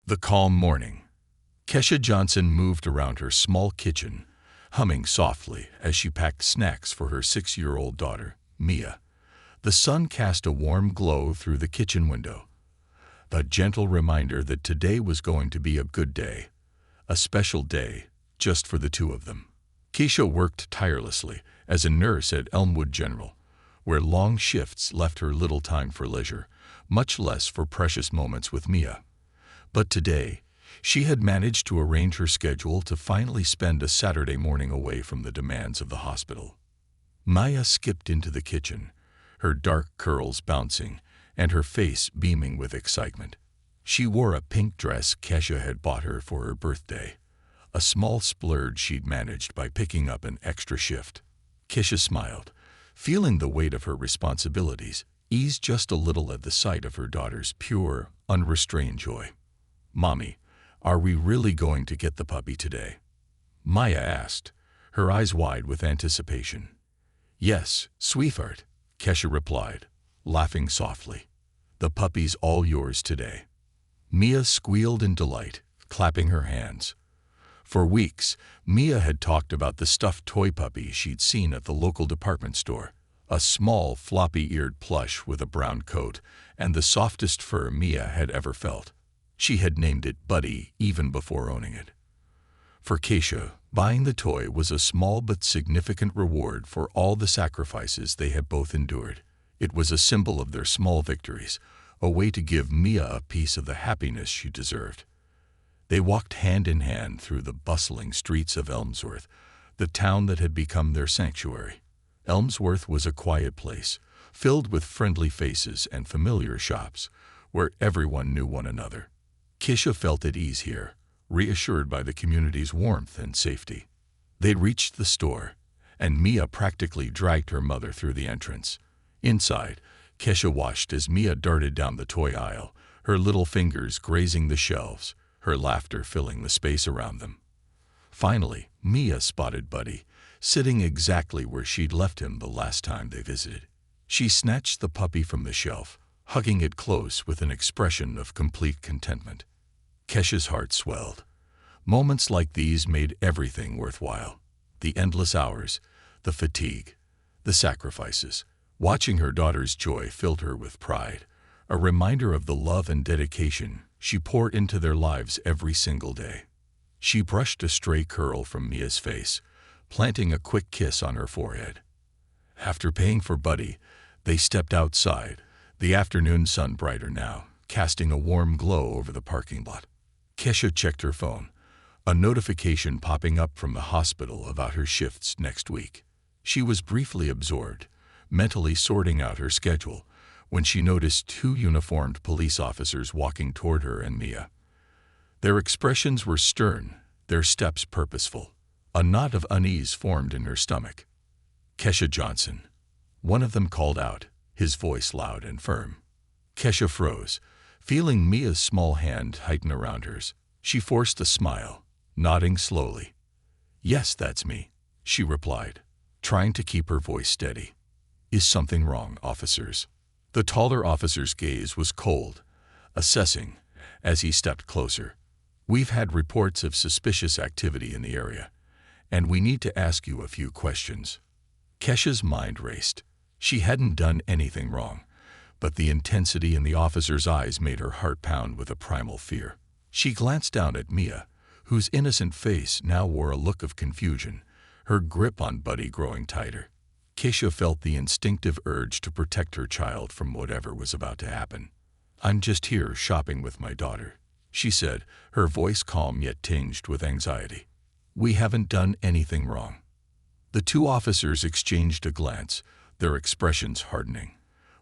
The calm morning. Kesha Johnson moved around her small kitchen, humming softly as she packed snacks for her 6-year-old daughter, Mia. The sun cast a warm glow through the kitchen window, a gentle reminder that today was going to be a good day, a special day just for the two of them. Kesha worked tirelessly as a nurse at Elmwood General, where long shifts left her little time for leisure, much less for precious moments with Mia. But today, she had managed to arrange her schedule to finally spend a Saturday morning away from the demands of the hospital. Maya skipped into the kitchen, her dark curls bouncing and her face beaming with excitement. She wore a pink dress Kesha had bought her for her birthday, a small splurge she'd managed by picking up an extra shift. Kesha smiled, feeling the weight of her responsibilities ease just a little at the sight of her daughter's pure, unrestrained joy. "Mommy, are we really going to get the puppy today?" Maya asked, her eyes wide with anticipation. "Yes, sweetheart," Kesha replied, laughing softly. "The puppy's all yours today." Mia squealed in delight, clapping her hands. For weeks, Mia had talked about the stuffed toy puppy she'd seen at the local department store, a small, floppy-eared plush with a brown coat and the softest fur Mia had ever felt. She had named it Buddy even before owning it. For Kesha, buying the toy was a small but significant reward for all the sacrifices they had both endured. It was a symbol of their small victories, a way to give Mia a piece of the happiness she deserved. They walked hand in hand through the bustling streets of Elmsworth, the town that had become their sanctuary. Elmsworth was a quiet place, filled with friendly faces and familiar shops, where everyone knew one another. Kesha felt at ease here, reassured by the community's warmth and safety. They reached the store, and Mia practically dragged her mother through the entrance. Inside, Kesha watched as Mia darted down the toy aisle, her little fingers grazing the shelves, her laughter filling the space around them. Finally, Mia spotted Buddy, sitting exactly where she'd left him the last time they visited. She snatched the puppy from the shelf, hugging it close with an expression of complete contentment. Kesha's heart swelled. Moments like these made everything worthwhile. The endless hours, the fatigue, the sacrifices. Watching her daughter's joy filled her with pride, a reminder of the love and dedication she poured into their lives every single day. She brushed a stray curl from Mia's face, planting a quick kiss on her forehead. After paying for Buddy, they stepped outside, the afternoon sun brighter now, casting a warm glow over the parking lot. Kesha checked her phone, a notification popping up from the hospital about her shifts next week. She was briefly absorbed, mentally sorting out her schedule, when she noticed 2 uniformed police officers walking toward her and Mia. Their expressions were stern, their steps purposeful. A knot of unease formed in her stomach. "Kesha Johnson," one of them called out, his voice loud and firm. Kesha froze, feeling Mia's small hand tighten around hers. She forced a smile, nodding slowly. "Yes, that's me," she replied, trying to keep her voice steady. "Is something wrong, officers?" The taller officer's gaze was cold, assessing, as he stepped closer. "We've had reports of suspicious activity in the area, and we need to ask you a few questions." Kesha's mind raced. She hadn't done anything wrong, but the intensity in the officer's eyes made her heart pound with a primal fear. She glanced down at Mia, whose innocent face now wore a look of confusion, her grip on Buddy growing tighter. Kesha felt the instinctive urge to protect her child from whatever was about to happen. "I'm just here shopping with my daughter," she said, her voice calm yet tinged with anxiety. "We haven't done anything wrong." The 2 officers exchanged a glance, their expressions hardening.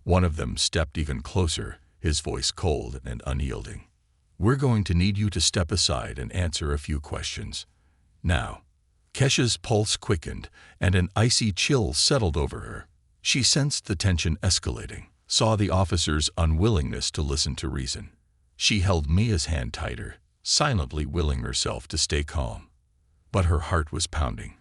One of them stepped even closer, his voice cold and unyielding. "We're going to need you to step aside and answer a few questions. Now." Kesha's pulse quickened, and an icy chill settled over her. She sensed the tension escalating, saw the officer's unwillingness to listen to reason. She held Mia's hand tighter, silently willing herself to stay calm. But her heart was pounding,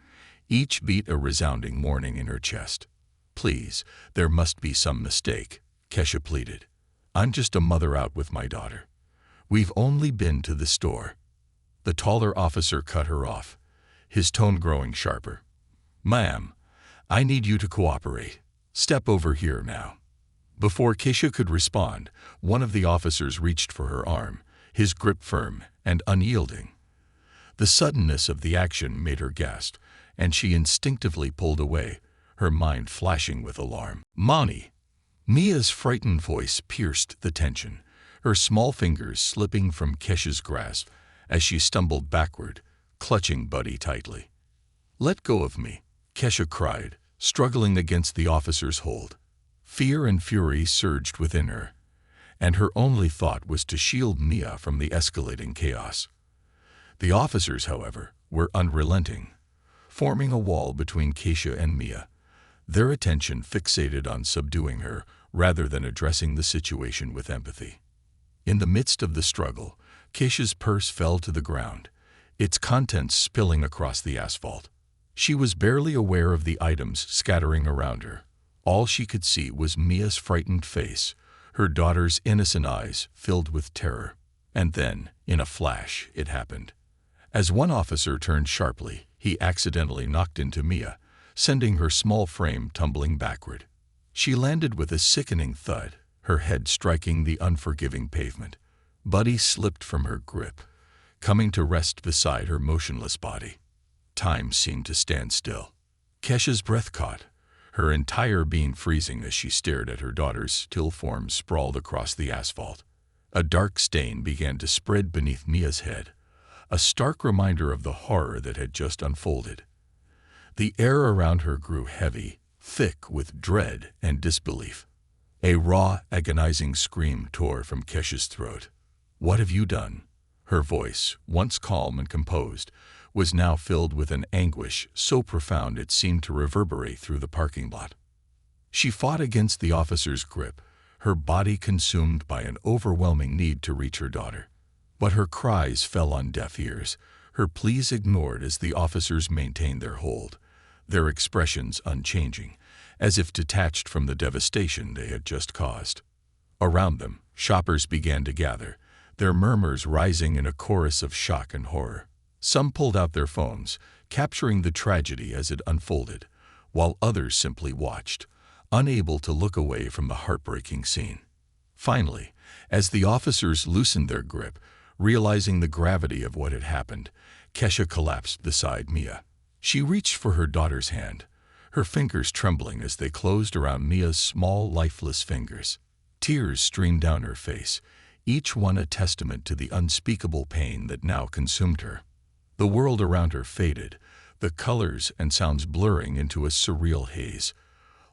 each beat a resounding warning in her chest. "Please, there must be some mistake," Kesha pleaded. "I'm just a mother out with my daughter. "We've only been to the store." The taller officer cut her off, his tone growing sharper. "Ma'am, I need you to cooperate. Step over here now." Before Keisha could respond, one of the officers reached for her arm, his grip firm and unyielding. The suddenness of the action made her gasp, and she instinctively pulled away, her mind flashing with alarm. "Mommy!" Mia's frightened voice pierced the tension, her small fingers slipping from Kesha's grasp as she stumbled backward, clutching Buddy tightly. "Let go of me," Kesha cried, struggling against the officer's hold. Fear and fury surged within her, and her only thought was to shield Mia from the escalating chaos. The officers, however, were unrelenting, forming a wall between Keisha and Mia, their attention fixated on subduing her rather than addressing the situation with empathy. In the midst of the struggle, Keisha's purse fell to the ground, its contents spilling across the asphalt. She was barely aware of the items scattering around her. All she could see was Mia's frightened face, her daughter's innocent eyes filled with terror. And then, in a flash, it happened. As one officer turned sharply, he accidentally knocked into Mia, sending her small frame tumbling backward. She landed with a sickening thud, her head striking the unforgiving pavement. Buddy slipped from her grip, coming to rest beside her motionless body. Time seemed to stand still. Kesha's breath caught, her entire being freezing as she stared at her daughter's still form sprawled across the asphalt. A dark stain began to spread beneath Mia's head, a stark reminder of the horror that had just unfolded. The air around her grew heavy, thick with dread and disbelief. A raw, agonizing scream tore from Kesha's throat. "What have you done?" Her voice, once calm and composed, was now filled with an anguish so profound it seemed to reverberate through the parking lot. She fought against the officer's grip, her body consumed by an overwhelming need to reach her daughter. But her cries fell on deaf ears, her pleas ignored as the officers maintained their hold, their expressions unchanging, as if detached from the devastation they had just caused. Around them, shoppers began to gather, their murmurs rising in a chorus of shock and horror. Some pulled out their phones, capturing the tragedy as it unfolded, while others simply watched, unable to look away from the heartbreaking scene. Finally, as the officers loosened their grip, realizing the gravity of what had happened, Kesha collapsed beside Mia. She reached for her daughter's hand, her fingers trembling as they closed around Mia's small, lifeless fingers. Tears streamed down her face, each one a testament to the unspeakable pain that now consumed her. The world around her faded, the colors and sounds blurring into a surreal haze.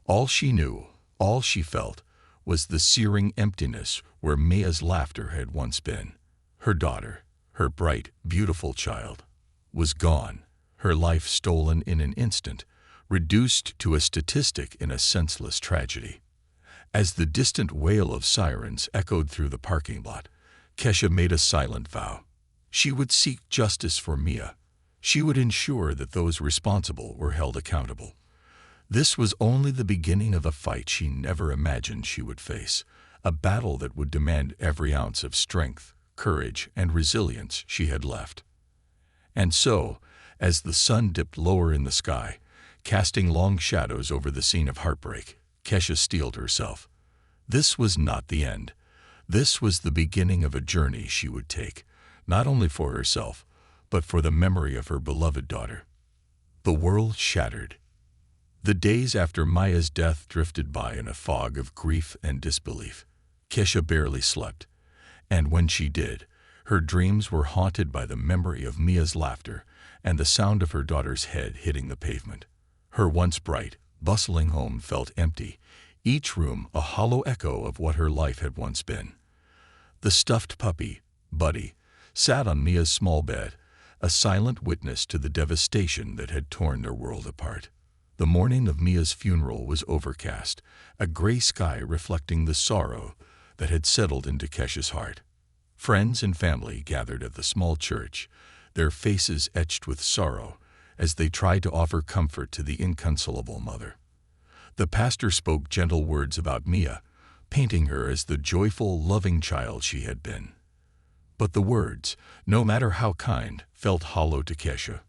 All she knew, all she felt, was the searing emptiness where Mia's laughter had once been. Her daughter, her bright, beautiful child, was gone, her life stolen in an instant, reduced to a statistic in a senseless tragedy. As the distant wail of sirens echoed through the parking lot, Kesha made a silent vow. She would seek justice for Mia. She would ensure that those responsible were held accountable. This was only the beginning of a fight she never imagined she would face, a battle that would demand every ounce of strength, courage, and resilience she had left. And so, as the sun dipped lower in the sky, casting long shadows over the scene of heartbreak, Kesha steeled herself. This was not the end. This was the beginning of a journey she would take, not only for herself, but for the memory of her beloved daughter. The world shattered. The days after Maya's death drifted by in a fog of grief and disbelief. Kesha barely slept, and when she did, her dreams were haunted by the memory of Mia's laughter and the sound of her daughter's head hitting the pavement. Her once bright, bustling home felt empty, each room a hollow echo of what her life had once been. The stuffed puppy, Buddy, sat on Mia's small bed, a silent witness to the devastation that had torn their world apart. The morning of Mia's funeral was overcast, a gray sky reflecting the sorrow that had settled into Kesha's heart. Friends and family gathered at the small church, their faces etched with sorrow as they tried to offer comfort to the inconsolable mother. The pastor spoke gentle words about Mia, painting her as the joyful, loving child she had been. But the words, no matter how kind, felt hollow to Kesha.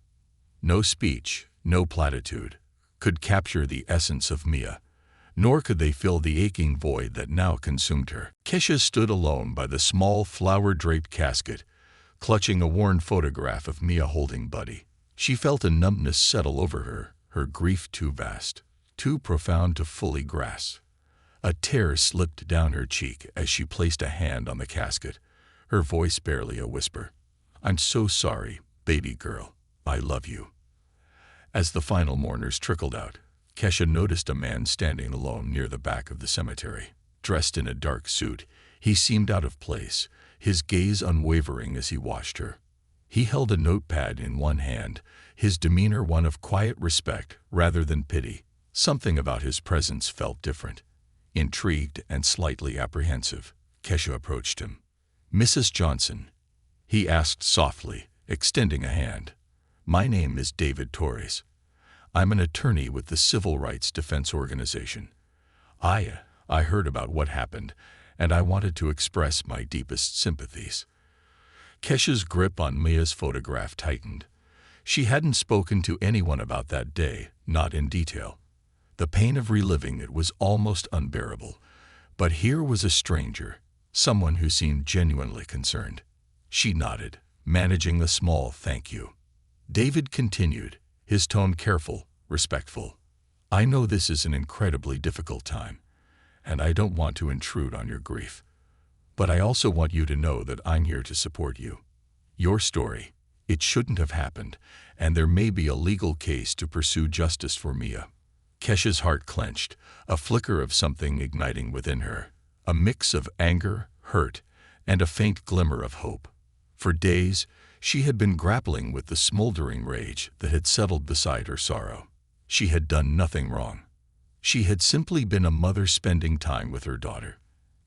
No speech, no platitude, could capture the essence of Mia, nor could they fill the aching void that now consumed her. Kesha stood alone by the small flower-draped casket, clutching a worn photograph of Mia holding Buddy. She felt a numbness settle over her grief too vast, too profound to fully grasp. A tear slipped down her cheek as she placed a hand on the casket, her voice barely a whisper. "I'm so sorry, baby girl. I love you." As the final mourners trickled out, Kesha noticed a man standing alone near the back of the cemetery. Dressed in a dark suit, he seemed out of place, his gaze unwavering as he watched her. He held a notepad in one hand, his demeanor one of quiet respect rather than pity. Something about his presence felt different. Intrigued and slightly apprehensive, Kesha approached him. "Mrs. Johnson," he asked softly, extending a hand. "My name is David Torres. I'm an attorney with the Civil Rights Defense Organization. I heard about what happened, and I wanted to express my deepest sympathies." Kesha's grip on Mia's photograph tightened. She hadn't spoken to anyone about that day, not in detail. The pain of reliving it was almost unbearable. But here was a stranger, someone who seemed genuinely concerned. She nodded, managing a small thank you. David continued, his tone careful, respectful. "I know this is an incredibly difficult time, and I don't want to intrude on your grief. But I also want you to know that I'm here to support you. Your story, it shouldn't have happened, and there may be a legal case to pursue justice for Mia." Kesha's heart clenched, a flicker of something igniting within her, a mix of anger, hurt, and a faint glimmer of hope. For days, she had been grappling with the smoldering rage that had settled beside her sorrow. She had done nothing wrong. She had simply been a mother spending time with her daughter.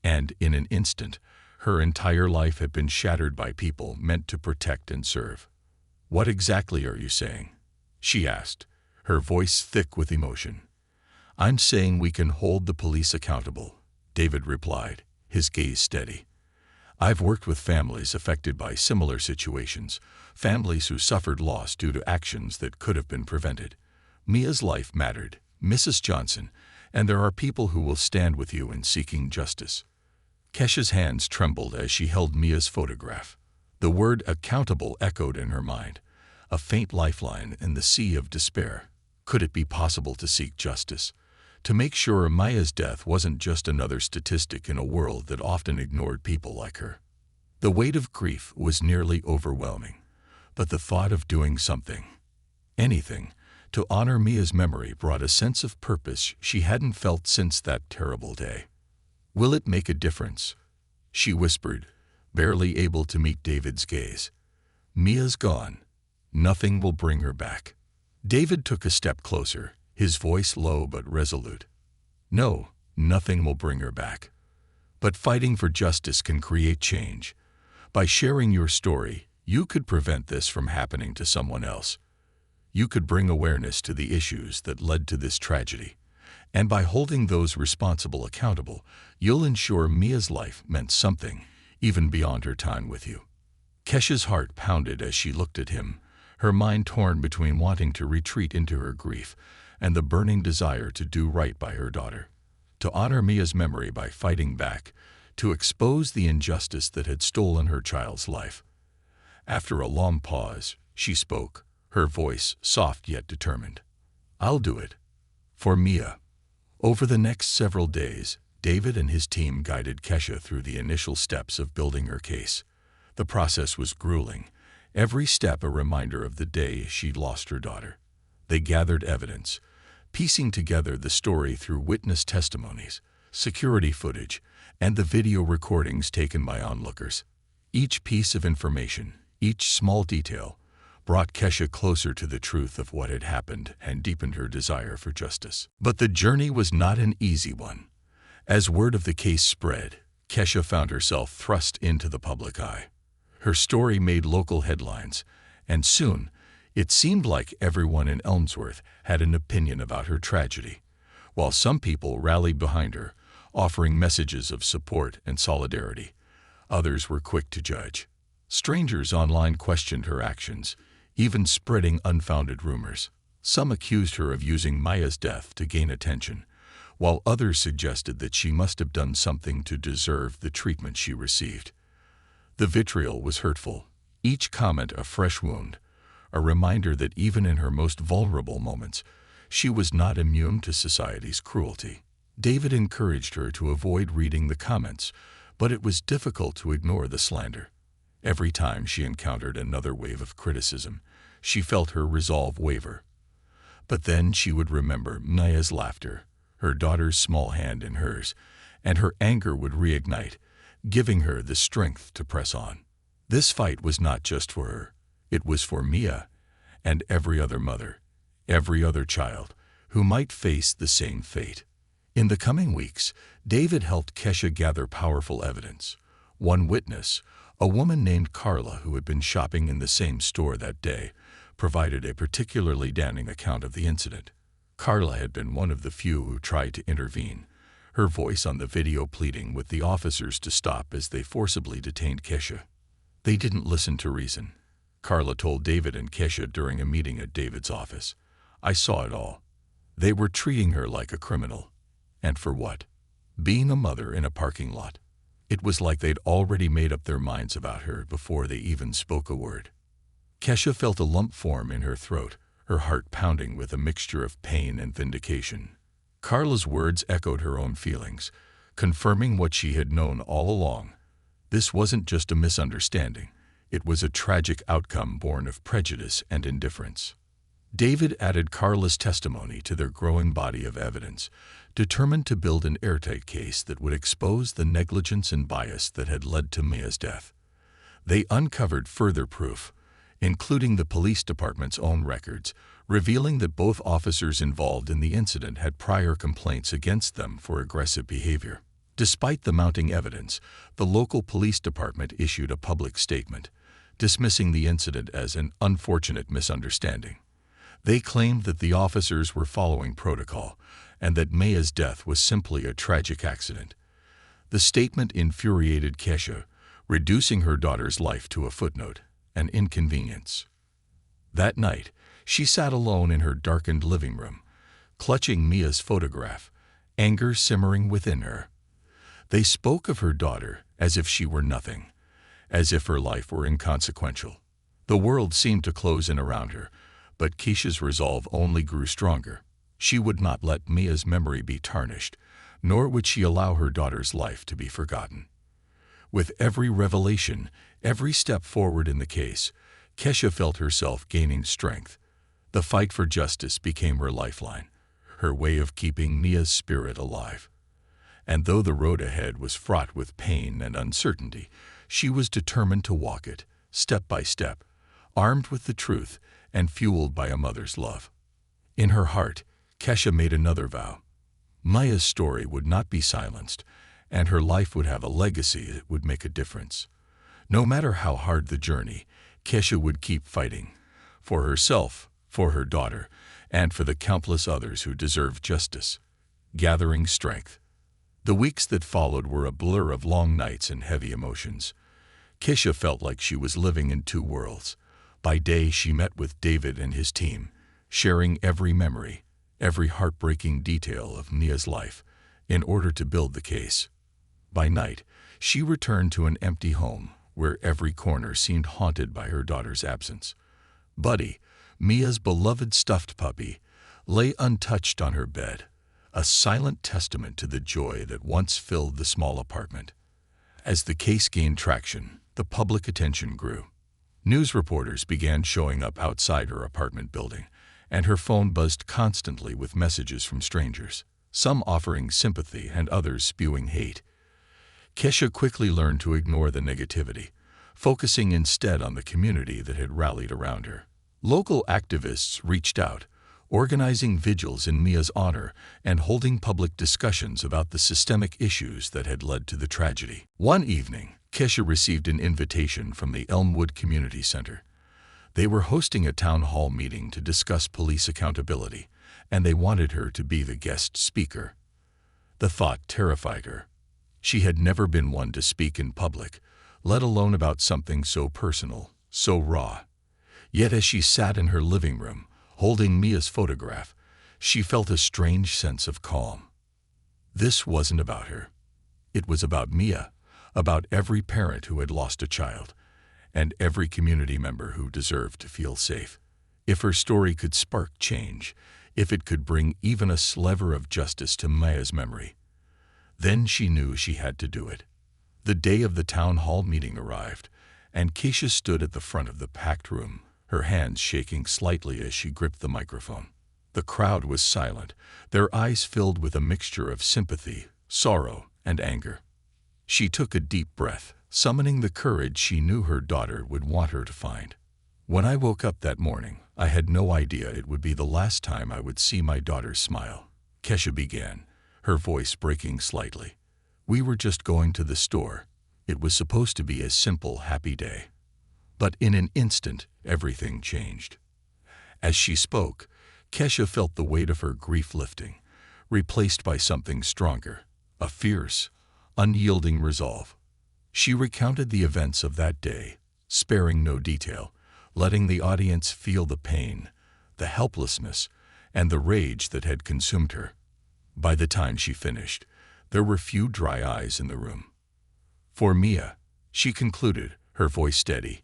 And in an instant, her entire life had been shattered by people meant to protect and serve. "What exactly are you saying?" she asked, her voice thick with emotion. "I'm saying we can hold the police accountable," David replied, his gaze steady. "I've worked with families affected by similar situations, families who suffered loss due to actions that could have been prevented. Mia's life mattered, Mrs. Johnson, and there are people who will stand with you in seeking justice." Kesha's hands trembled as she held Mia's photograph. The word accountable echoed in her mind, a faint lifeline in the sea of despair. Could it be possible to seek justice? To make sure Mia's death wasn't just another statistic in a world that often ignored people like her. The weight of grief was nearly overwhelming, but the thought of doing something, anything, to honor Mia's memory brought a sense of purpose she hadn't felt since that terrible day. "Will it make a difference?" she whispered, barely able to meet David's gaze. "Mia's gone. Nothing will bring her back." David took a step closer, his voice low but resolute. "No, nothing will bring her back. But fighting for justice can create change. By sharing your story, you could prevent this from happening to someone else. You could bring awareness to the issues that led to this tragedy. And by holding those responsible accountable, you'll ensure Mia's life meant something, even beyond her time with you." Kesha's heart pounded as she looked at him, her mind torn between wanting to retreat into her grief and the burning desire to do right by her daughter, to honor Mia's memory by fighting back, to expose the injustice that had stolen her child's life. After a long pause, she spoke, her voice soft yet determined. "I'll do it. For Mia." Over the next several days, David and his team guided Kesha through the initial steps of building her case. The process was grueling, every step a reminder of the day she'd lost her daughter. They gathered evidence, piecing together the story through witness testimonies, security footage, and the video recordings taken by onlookers. Each piece of information, each small detail, brought Kesha closer to the truth of what had happened and deepened her desire for justice. But the journey was not an easy one. As word of the case spread, Kesha found herself thrust into the public eye. Her story made local headlines, and soon, it seemed like everyone in Elmsworth had an opinion about her tragedy. While some people rallied behind her, offering messages of support and solidarity, others were quick to judge. Strangers online questioned her actions, even spreading unfounded rumors. Some accused her of using Maya's death to gain attention, while others suggested that she must have done something to deserve the treatment she received. The vitriol was hurtful, each comment a fresh wound, a reminder that even in her most vulnerable moments, she was not immune to society's cruelty. David encouraged her to avoid reading the comments, but it was difficult to ignore the slander. Every time she encountered another wave of criticism, she felt her resolve waver. But then she would remember Maya's laughter, her daughter's small hand in hers, and her anger would reignite, giving her the strength to press on. This fight was not just for her. It was for Mia and every other mother, every other child, who might face the same fate. In the coming weeks, David helped Kesha gather powerful evidence. One witness, a woman named Carla who had been shopping in the same store that day, provided a particularly damning account of the incident. Carla had been one of the few who tried to intervene, her voice on the video pleading with the officers to stop as they forcibly detained Kesha. They didn't listen to reason. Carla told David and Kesha during a meeting at David's office, "I saw it all. They were treating her like a criminal. And for what? Being a mother in a parking lot." It was like they'd already made up their minds about her before they even spoke a word. Kesha felt a lump form in her throat, her heart pounding with a mixture of pain and vindication. Carla's words echoed her own feelings, confirming what she had known all along. This wasn't just a misunderstanding. It was a tragic outcome born of prejudice and indifference. David added Carla's testimony to their growing body of evidence, determined to build an airtight case that would expose the negligence and bias that had led to Maya's death. They uncovered further proof, including the police department's own records, revealing that both officers involved in the incident had prior complaints against them for aggressive behavior. Despite the mounting evidence, the local police department issued a public statement, dismissing the incident as an unfortunate misunderstanding. They claimed that the officers were following protocol and that Maya's death was simply a tragic accident. The statement infuriated Kesha, reducing her daughter's life to a footnote, an inconvenience. That night, she sat alone in her darkened living room, clutching Mia's photograph, anger simmering within her. They spoke of her daughter as if she were nothing, as if her life were inconsequential. The world seemed to close in around her, but Kesha's resolve only grew stronger. She would not let Mia's memory be tarnished, nor would she allow her daughter's life to be forgotten. With every revelation, every step forward in the case, Kesha felt herself gaining strength. The fight for justice became her lifeline, her way of keeping Mia's spirit alive. And though the road ahead was fraught with pain and uncertainty, she was determined to walk it, step by step, armed with the truth and fueled by a mother's love. In her heart, Kesha made another vow. Maya's story would not be silenced, and her life would have a legacy that would make a difference. No matter how hard the journey, Kesha would keep fighting, for herself, for her daughter, and for the countless others who deserve justice. Gathering strength. The weeks that followed were a blur of long nights and heavy emotions. Kesha felt like she was living in two worlds. By day, she met with David and his team, sharing every memory, every heartbreaking detail of Mia's life, in order to build the case. By night, she returned to an empty home, where every corner seemed haunted by her daughter's absence. Buddy, Mia's beloved stuffed puppy, lay untouched on her bed, a silent testament to the joy that once filled the small apartment. As the case gained traction, the public attention grew. News reporters began showing up outside her apartment building, and her phone buzzed constantly with messages from strangers, some offering sympathy and others spewing hate. Kesha quickly learned to ignore the negativity, focusing instead on the community that had rallied around her. Local activists reached out, organizing vigils in Mia's honor and holding public discussions about the systemic issues that had led to the tragedy. One evening, Kesha received an invitation from the Elmwood Community Center. They were hosting a town hall meeting to discuss police accountability, and they wanted her to be the guest speaker. The thought terrified her. She had never been one to speak in public, let alone about something so personal, so raw. Yet as she sat in her living room, holding Mia's photograph, she felt a strange sense of calm. This wasn't about her. It was about Mia, about every parent who had lost a child, and every community member who deserved to feel safe. If her story could spark change, if it could bring even a sliver of justice to Mia's memory, then she knew she had to do it. The day of the town hall meeting arrived, and Keisha stood at the front of the packed room, her hands shaking slightly as she gripped the microphone. The crowd was silent, their eyes filled with a mixture of sympathy, sorrow, and anger. She took a deep breath, summoning the courage she knew her daughter would want her to find. "When I woke up that morning, I had no idea it would be the last time I would see my daughter smile," Keisha began, her voice breaking slightly. "We were just going to the store. It was supposed to be a simple, happy day. But in an instant, everything changed." As she spoke, Keisha felt the weight of her grief lifting, replaced by something stronger, a fierce, unyielding resolve. She recounted the events of that day, sparing no detail, letting the audience feel the pain, the helplessness, and the rage that had consumed her. By the time she finished, there were few dry eyes in the room. "For Mia," she concluded, her voice steady,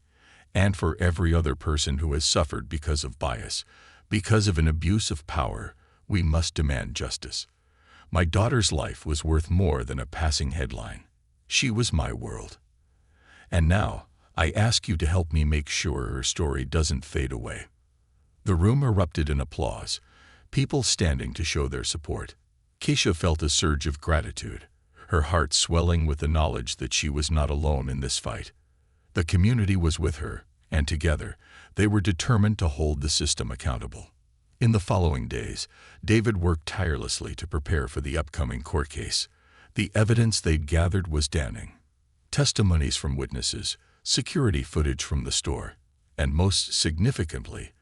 "and for every other person who has suffered because of bias, because of an abuse of power, we must demand justice. My daughter's life was worth more than a passing headline. She was my world. And now, I ask you to help me make sure her story doesn't fade away." The room erupted in applause, people standing to show their support. Keisha felt a surge of gratitude, her heart swelling with the knowledge that she was not alone in this fight. The community was with her, and together, they were determined to hold the system accountable. In the following days, David worked tirelessly to prepare for the upcoming court case. The evidence they'd gathered was damning. Testimonies from witnesses, security footage from the store, and most significantly,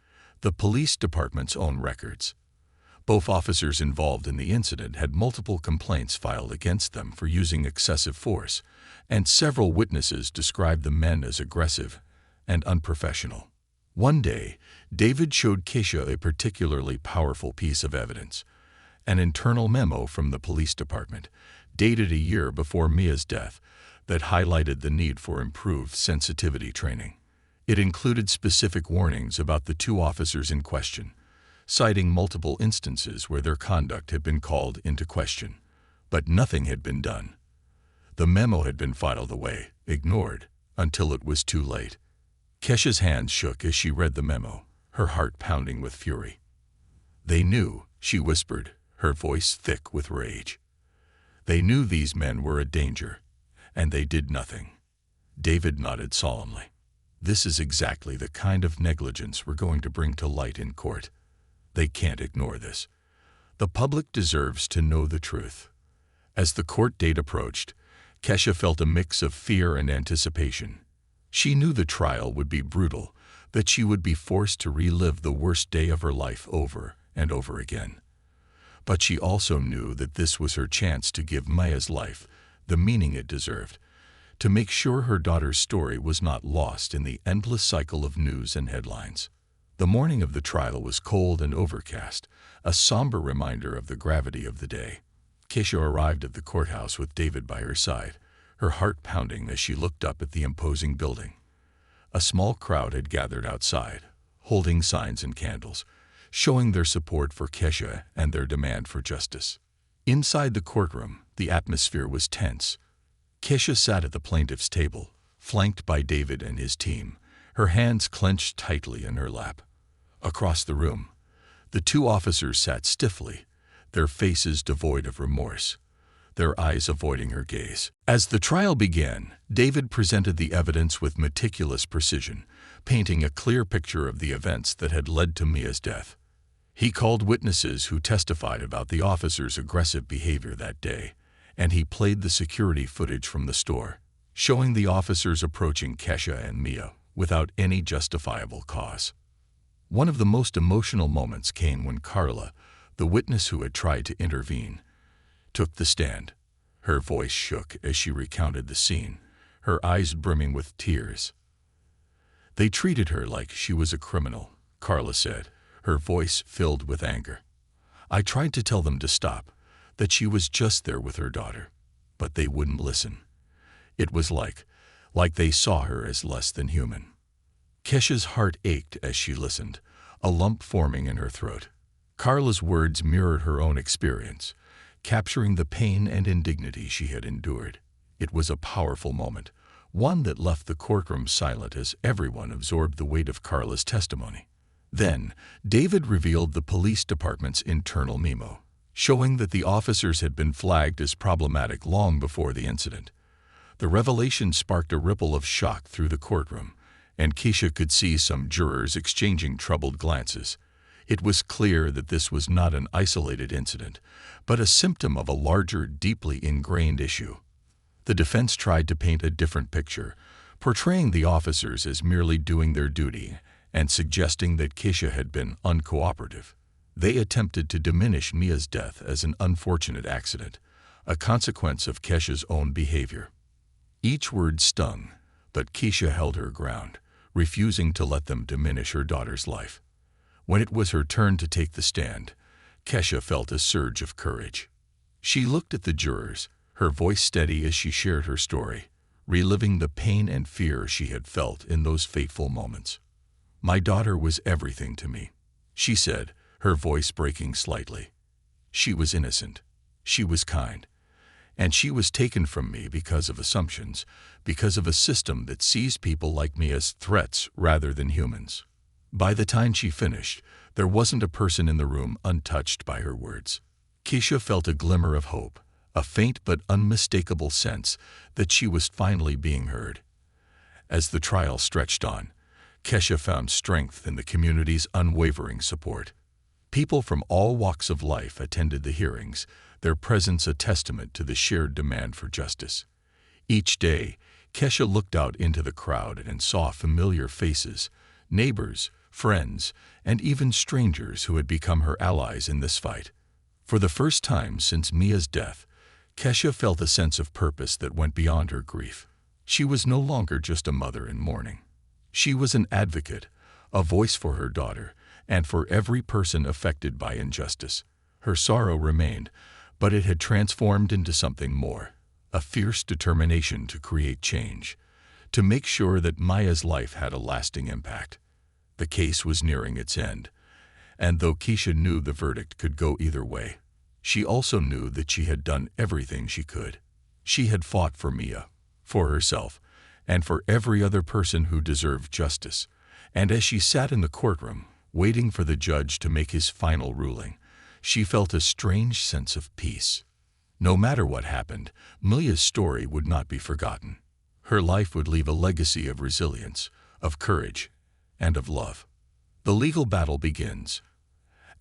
the police department's own records. Both officers involved in the incident had multiple complaints filed against them for using excessive force, and several witnesses described the men as aggressive and unprofessional. One day, David showed Keisha a particularly powerful piece of evidence, an internal memo from the police department, dated a year before Mia's death, that highlighted the need for improved sensitivity training. It included specific warnings about the two officers in question, citing multiple instances where their conduct had been called into question. But nothing had been done. The memo had been filed away, ignored, until it was too late. Keisha's hands shook as she read the memo, her heart pounding with fury. "They knew," she whispered, her voice thick with rage. "They knew these men were a danger, and they did nothing." David nodded solemnly. "This is exactly the kind of negligence we're going to bring to light in court. They can't ignore this. The public deserves to know the truth." As the court date approached, Keisha felt a mix of fear and anticipation. She knew the trial would be brutal, that she would be forced to relive the worst day of her life over and over again. But she also knew that this was her chance to give Mia's life the meaning it deserved, to make sure her daughter's story was not lost in the endless cycle of news and headlines. The morning of the trial was cold and overcast, a somber reminder of the gravity of the day. Keisha arrived at the courthouse with David by her side, her heart pounding as she looked up at the imposing building. A small crowd had gathered outside, holding signs and candles, showing their support for Keisha and their demand for justice. Inside the courtroom, the atmosphere was tense. Keisha sat at the plaintiff's table, flanked by David and his team, her hands clenched tightly in her lap. Across the room, the two officers sat stiffly, their faces devoid of remorse, their eyes avoiding her gaze. As the trial began, David presented the evidence with meticulous precision, painting a clear picture of the events that had led to Mia's death. He called witnesses who testified about the officers' aggressive behavior that day, and he played the security footage from the store, showing the officers approaching Keisha and Mia without any justifiable cause. One of the most emotional moments came when Carla, the witness who had tried to intervene, took the stand. Her voice shook as she recounted the scene, her eyes brimming with tears. "They treated her like she was a criminal," Carla said, her voice filled with anger. "I tried to tell them to stop, that she was just there with her daughter, but they wouldn't listen. It was like they saw her as less than human." Kesha's heart ached as she listened, a lump forming in her throat. Carla's words mirrored her own experience, capturing the pain and indignity she had endured. It was a powerful moment, one that left the courtroom silent as everyone absorbed the weight of Carla's testimony. Then, David revealed the police department's internal memo, showing that the officers had been flagged as problematic long before the incident. The revelation sparked a ripple of shock through the courtroom, and Kesha could see some jurors exchanging troubled glances. It was clear that this was not an isolated incident, but a symptom of a larger, deeply ingrained issue. The defense tried to paint a different picture, portraying the officers as merely doing their duty and suggesting that Kesha had been uncooperative. They attempted to diminish Mia's death as an unfortunate accident, a consequence of Kesha's own behavior. Each word stung, but Kesha held her ground, refusing to let them diminish her daughter's life. When it was her turn to take the stand, Kesha felt a surge of courage. She looked at the jurors, her voice steady as she shared her story, reliving the pain and fear she had felt in those fateful moments. "My daughter was everything to me," she said, her voice breaking slightly. "She was innocent. She was kind. And she was taken from me because of assumptions, because of a system that sees people like me as threats rather than humans." By the time she finished, there wasn't a person in the room untouched by her words. Kesha felt a glimmer of hope, a faint but unmistakable sense that she was finally being heard. As the trial stretched on, Kesha found strength in the community's unwavering support. People from all walks of life attended the hearings, their presence a testament to the shared demand for justice. Each day, Kesha looked out into the crowd and saw familiar faces, neighbors, friends, and even strangers who had become her allies in this fight. For the first time since Mia's death, Kesha felt a sense of purpose that went beyond her grief. She was no longer just a mother in mourning. She was an advocate, a voice for her daughter, and for every person affected by injustice. Her sorrow remained, but it had transformed into something more, a fierce determination to create change, to make sure that Maya's life had a lasting impact. The case was nearing its end, and though Kesha knew the verdict could go either way, she also knew that she had done everything she could. She had fought for Mia, for herself, and for every other person who deserved justice. And as she sat in the courtroom, waiting for the judge to make his final ruling, she felt a strange sense of peace. No matter what happened, Mia's story would not be forgotten. Her life would leave a legacy of resilience, of courage, and of love. The legal battle begins.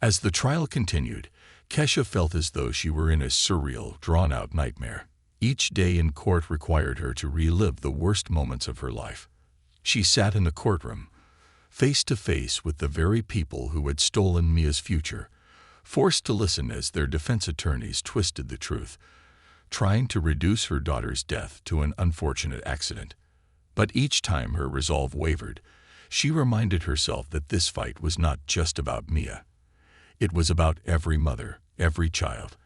As the trial continued, Kesha felt as though she were in a surreal, drawn-out nightmare. Each day in court required her to relive the worst moments of her life. She sat in the courtroom, face to face with the very people who had stolen Mia's future, forced to listen as their defense attorneys twisted the truth, trying to reduce her daughter's death to an unfortunate accident. But each time her resolve wavered, she reminded herself that this fight was not just about Mia. It was about every mother, every child,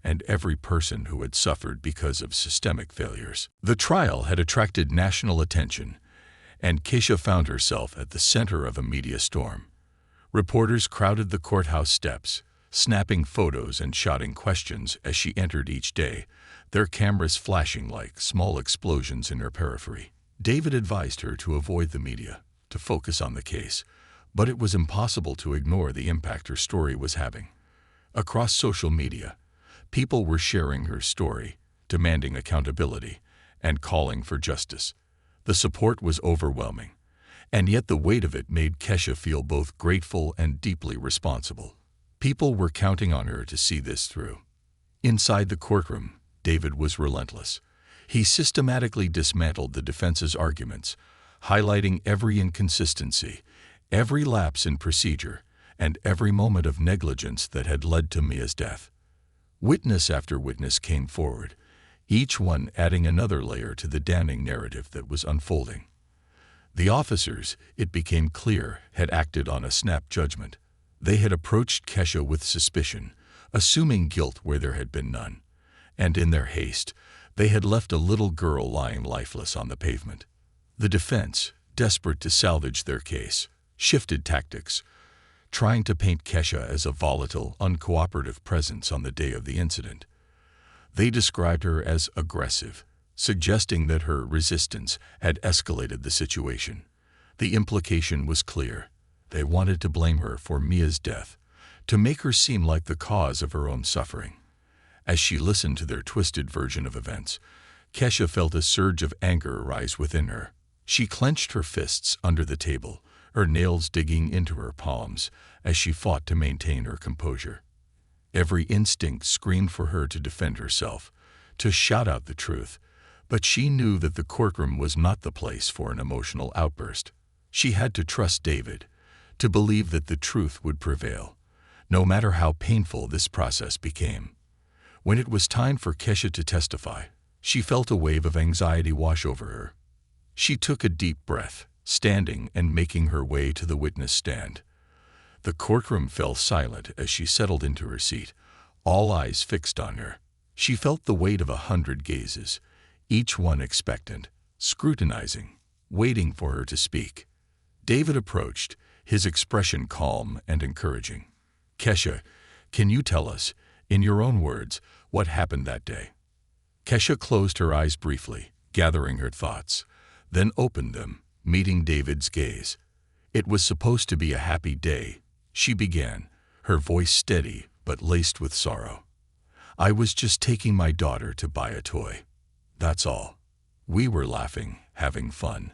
and every person who had suffered because of systemic failures. The trial had attracted national attention, and Kesha found herself at the center of a media storm. Reporters crowded the courthouse steps, snapping photos and shouting questions as she entered each day, their cameras flashing like small explosions in her periphery. David advised her to avoid the media, to focus on the case, but it was impossible to ignore the impact her story was having. Across social media, people were sharing her story, demanding accountability, and calling for justice. The support was overwhelming, and yet the weight of it made Kesha feel both grateful and deeply responsible. People were counting on her to see this through. Inside the courtroom, David was relentless. He systematically dismantled the defense's arguments, highlighting every inconsistency, every lapse in procedure, and every moment of negligence that had led to Mia's death. Witness after witness came forward, each one adding another layer to the damning narrative that was unfolding. The officers, it became clear, had acted on a snap judgment. They had approached Kesha with suspicion, assuming guilt where there had been none, and in their haste, they had left a little girl lying lifeless on the pavement. The defense, desperate to salvage their case, shifted tactics, trying to paint Kesha as a volatile, uncooperative presence on the day of the incident. They described her as aggressive, suggesting that her resistance had escalated the situation. The implication was clear. They wanted to blame her for Mia's death, to make her seem like the cause of her own suffering. As she listened to their twisted version of events, Kesha felt a surge of anger rise within her. She clenched her fists under the table, her nails digging into her palms as she fought to maintain her composure. Every instinct screamed for her to defend herself, to shout out the truth, but she knew that the courtroom was not the place for an emotional outburst. She had to trust David, to believe that the truth would prevail, no matter how painful this process became. When it was time for Kesha to testify, she felt a wave of anxiety wash over her. She took a deep breath, standing and making her way to the witness stand. The courtroom fell silent as she settled into her seat, all eyes fixed on her. She felt the weight of 100 gazes, each one expectant, scrutinizing, waiting for her to speak. David approached, his expression calm and encouraging. "Kesha, can you tell us, in your own words, what happened that day?" Kesha closed her eyes briefly, gathering her thoughts, then opened them, meeting David's gaze. "It was supposed to be a happy day," she began, her voice steady but laced with sorrow. "I was just taking my daughter to buy a toy. That's all. We were laughing, having fun.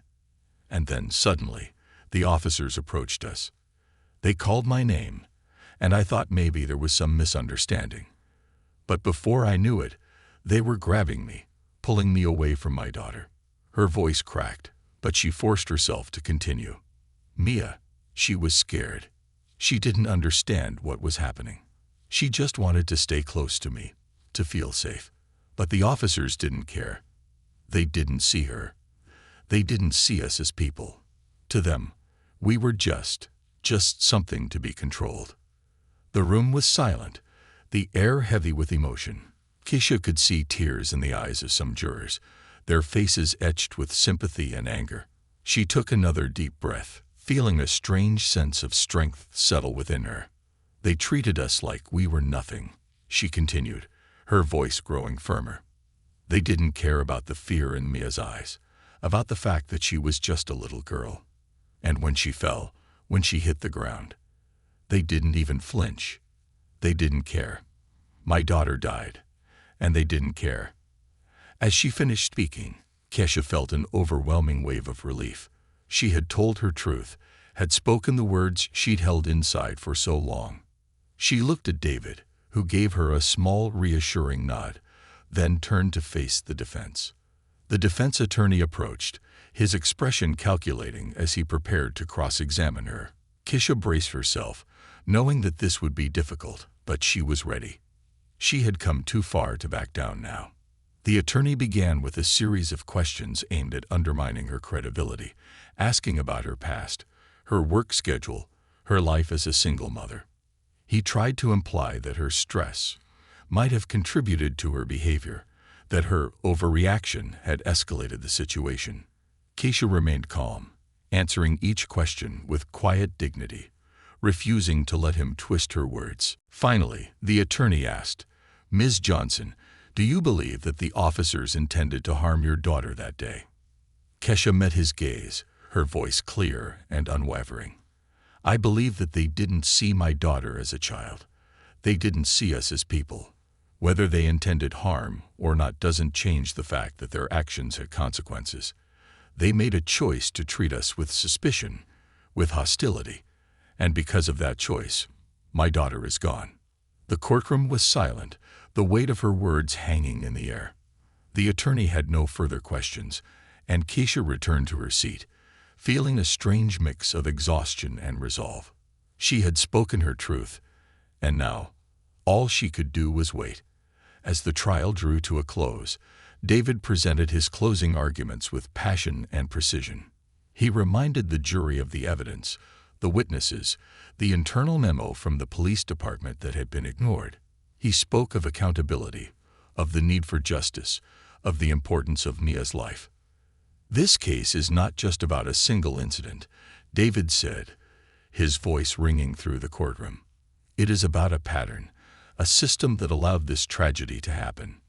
And then, suddenly, the officers approached us. They called my name, and I thought maybe there was some misunderstanding. But before I knew it, they were grabbing me, pulling me away from my daughter." Her voice cracked, but she forced herself to continue. "Mia, she was scared. She didn't understand what was happening. She just wanted to stay close to me, to feel safe. But the officers didn't care. They didn't see her. They didn't see us as people. To them, we were just something to be controlled." The room was silent, the air heavy with emotion. Kesha could see tears in the eyes of some jurors, their faces etched with sympathy and anger. She took another deep breath, feeling a strange sense of strength settle within her. "They treated us like we were nothing," she continued, her voice growing firmer. "They didn't care about the fear in Mia's eyes, about the fact that she was just a little girl. And when she fell, when she hit the ground, they didn't even flinch. They didn't care. My daughter died, and they didn't care." As she finished speaking, Kesha felt an overwhelming wave of relief. She had told her truth, had spoken the words she'd held inside for so long. She looked at David, who gave her a small, reassuring nod, then turned to face the defense. The defense attorney approached, his expression calculating as he prepared to cross-examine her. Kesha braced herself, knowing that this would be difficult, but she was ready. She had come too far to back down now. The attorney began with a series of questions aimed at undermining her credibility, asking about her past, her work schedule, her life as a single mother. He tried to imply that her stress might have contributed to her behavior, that her overreaction had escalated the situation. Kesha remained calm, answering each question with quiet dignity, refusing to let him twist her words. Finally, the attorney asked, "Ms. Johnson, do you believe that the officers intended to harm your daughter that day?" Kesha met his gaze, her voice clear and unwavering. "I believe that they didn't see my daughter as a child. They didn't see us as people. Whether they intended harm or not doesn't change the fact that their actions had consequences. They made a choice to treat us with suspicion, with hostility, and because of that choice, my daughter is gone." The courtroom was silent, the weight of her words hanging in the air. The attorney had no further questions, and Kesha returned to her seat, feeling a strange mix of exhaustion and resolve. She had spoken her truth, and now all she could do was wait. As the trial drew to a close, David presented his closing arguments with passion and precision. He reminded the jury of the evidence, the witnesses, the internal memo from the police department that had been ignored. He spoke of accountability, of the need for justice, of the importance of Mia's life. "This case is not just about a single incident," David said, his voice ringing through the courtroom. "It is about a pattern, a system that allowed this tragedy to happen.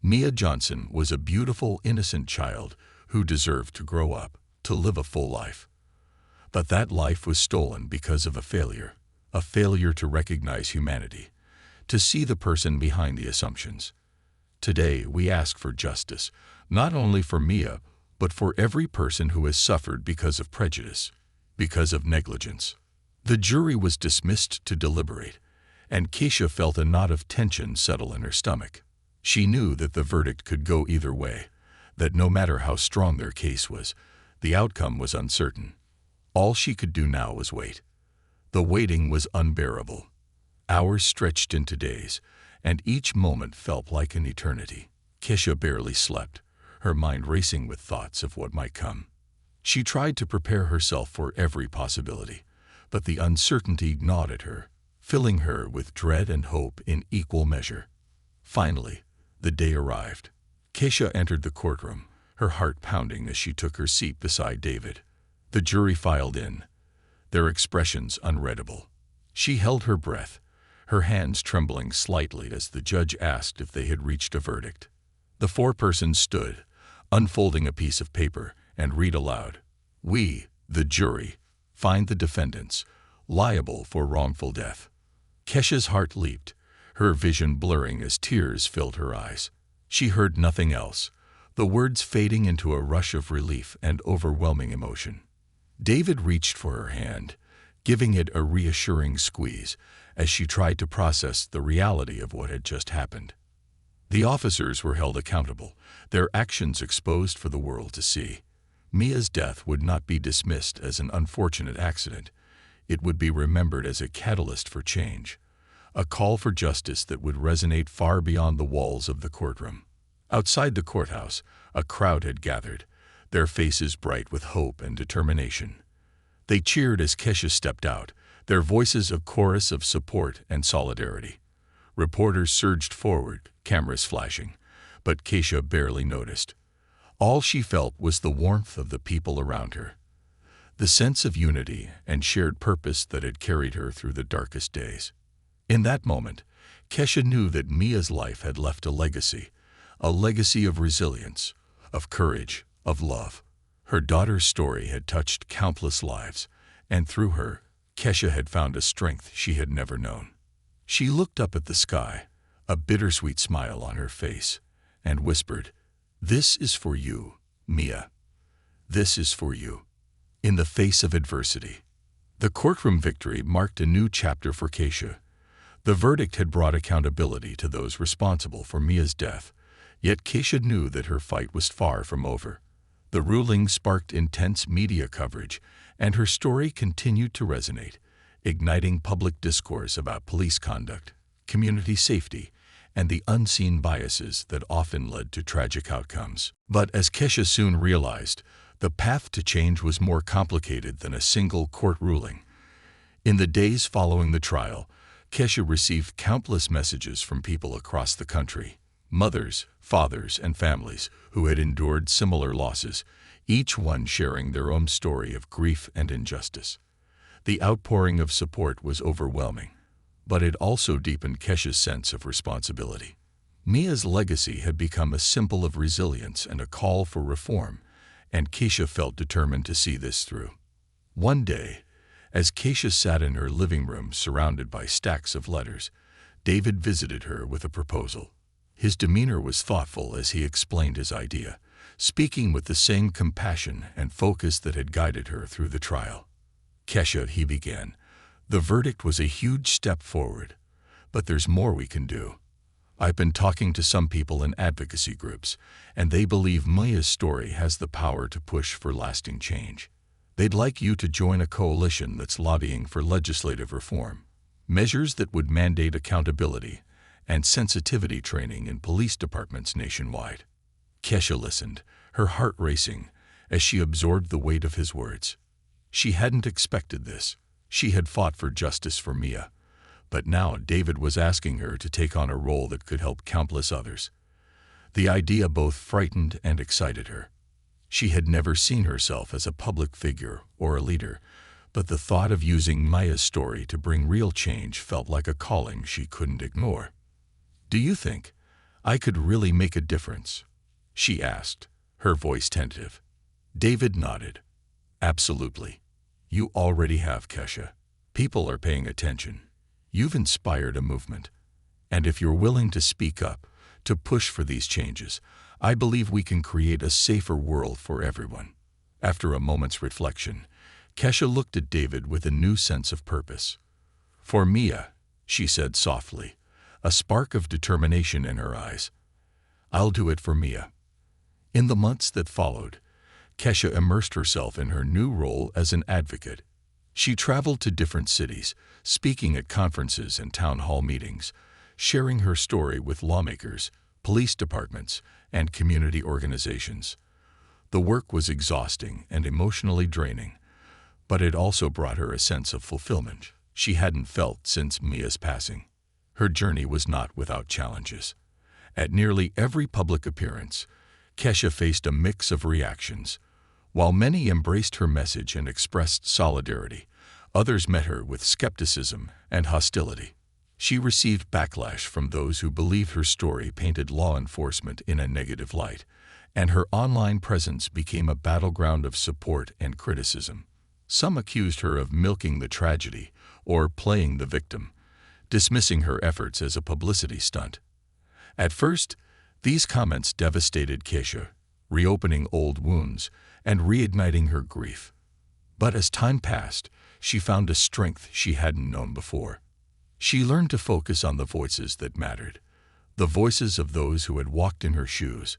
Mia Johnson was a beautiful, innocent child who deserved to grow up, to live a full life. But that life was stolen because of a failure to recognize humanity, to see the person behind the assumptions. Today, we ask for justice, not only for Mia, but for every person who has suffered because of prejudice, because of negligence." The jury was dismissed to deliberate, and Keisha felt a knot of tension settle in her stomach. She knew that the verdict could go either way, that no matter how strong their case was, the outcome was uncertain. All she could do now was wait. The waiting was unbearable. Hours stretched into days, and each moment felt like an eternity. Keisha barely slept, her mind racing with thoughts of what might come. She tried to prepare herself for every possibility, but the uncertainty gnawed at her, filling her with dread and hope in equal measure. Finally, the day arrived. Keisha entered the courtroom, her heart pounding as she took her seat beside David. The jury filed in, their expressions unreadable. She held her breath, her hands trembling slightly as the judge asked if they had reached a verdict. The four persons stood, unfolding a piece of paper, and read aloud, "We, the jury, find the defendants liable for wrongful death." Keisha's heart leaped, her vision blurring as tears filled her eyes. She heard nothing else, the words fading into a rush of relief and overwhelming emotion. David reached for her hand, giving it a reassuring squeeze as she tried to process the reality of what had just happened. The officers were held accountable, their actions exposed for the world to see. Mia's death would not be dismissed as an unfortunate accident. It would be remembered as a catalyst for change, a call for justice that would resonate far beyond the walls of the courtroom. Outside the courthouse, a crowd had gathered, their faces bright with hope and determination. They cheered as Keisha stepped out, their voices a chorus of support and solidarity. Reporters surged forward, cameras flashing, but Keisha barely noticed. All she felt was the warmth of the people around her, the sense of unity and shared purpose that had carried her through the darkest days. In that moment, Keisha knew that Mia's life had left a legacy of resilience, of courage, of love. Her daughter's story had touched countless lives, and through her, Keisha had found a strength she had never known. She looked up at the sky, a bittersweet smile on her face, and whispered, "This is for you, Mia. This is for you." In the face of adversity, the courtroom victory marked a new chapter for Keisha. The verdict had brought accountability to those responsible for Mia's death, yet Keisha knew that her fight was far from over. The ruling sparked intense media coverage, and her story continued to resonate, igniting public discourse about police conduct, community safety, and the unseen biases that often led to tragic outcomes. But as Keisha soon realized, the path to change was more complicated than a single court ruling. In the days following the trial, Keisha received countless messages from people across the country, mothers, fathers, and families who had endured similar losses, each one sharing their own story of grief and injustice. The outpouring of support was overwhelming, but it also deepened Keisha's sense of responsibility. Mia's legacy had become a symbol of resilience and a call for reform, and Keisha felt determined to see this through. One day, as Keisha sat in her living room surrounded by stacks of letters, David visited her with a proposal. His demeanor was thoughtful as he explained his idea, speaking with the same compassion and focus that had guided her through the trial. "Keisha," he began, "the verdict was a huge step forward, but there's more we can do. I've been talking to some people in advocacy groups, and they believe Mia's story has the power to push for lasting change. They'd like you to join a coalition that's lobbying for legislative reform, measures that would mandate accountability and sensitivity training in police departments nationwide." Kesha listened, her heart racing, as she absorbed the weight of his words. She hadn't expected this. She had fought for justice for Mia. But now David was asking her to take on a role that could help countless others. The idea both frightened and excited her. She had never seen herself as a public figure or a leader, but the thought of using Mia's story to bring real change felt like a calling she couldn't ignore. "Do you think I could really make a difference?" she asked, her voice tentative. David nodded. "Absolutely. You already have, Kesha. People are paying attention. You've inspired a movement. And if you're willing to speak up, to push for these changes, I believe we can create a safer world for everyone." After a moment's reflection, Kesha looked at David with a new sense of purpose. "For Mia," she said softly, a spark of determination in her eyes. "I'll do it for Mia." In the months that followed, Kesha immersed herself in her new role as an advocate. She traveled to different cities, speaking at conferences and town hall meetings, sharing her story with lawmakers, police departments, and community organizations. The work was exhausting and emotionally draining, but it also brought her a sense of fulfillment she hadn't felt since Mia's passing. Her journey was not without challenges. At nearly every public appearance, Kesha faced a mix of reactions. While many embraced her message and expressed solidarity, others met her with skepticism and hostility. She received backlash from those who believed her story painted law enforcement in a negative light, and her online presence became a battleground of support and criticism. Some accused her of milking the tragedy or playing the victim, dismissing her efforts as a publicity stunt. At first, these comments devastated Kesha, reopening old wounds and reigniting her grief. But as time passed, she found a strength she hadn't known before. She learned to focus on the voices that mattered, the voices of those who had walked in her shoes,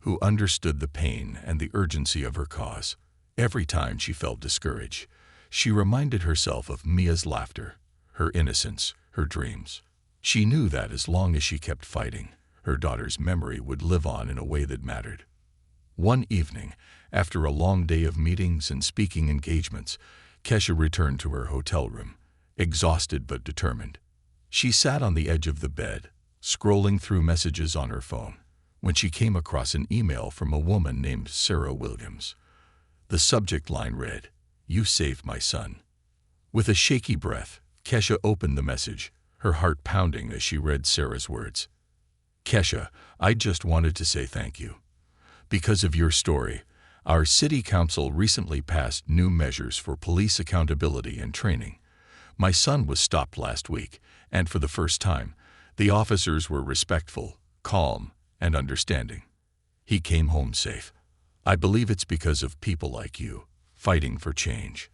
who understood the pain and the urgency of her cause. Every time she felt discouraged, she reminded herself of Mia's laughter, her innocence, her dreams. She knew that as long as she kept fighting, her daughter's memory would live on in a way that mattered. One evening, after a long day of meetings and speaking engagements, Kesha returned to her hotel room, exhausted but determined. She sat on the edge of the bed, scrolling through messages on her phone, when she came across an email from a woman named Sarah Williams. The subject line read, "You saved my son." With a shaky breath, Kesha opened the message, her heart pounding as she read Sarah's words. "Kesha, I just wanted to say thank you. Because of your story, our city council recently passed new measures for police accountability and training. My son was stopped last week, and for the first time, the officers were respectful, calm, and understanding. He came home safe. I believe it's because of people like you, fighting for change.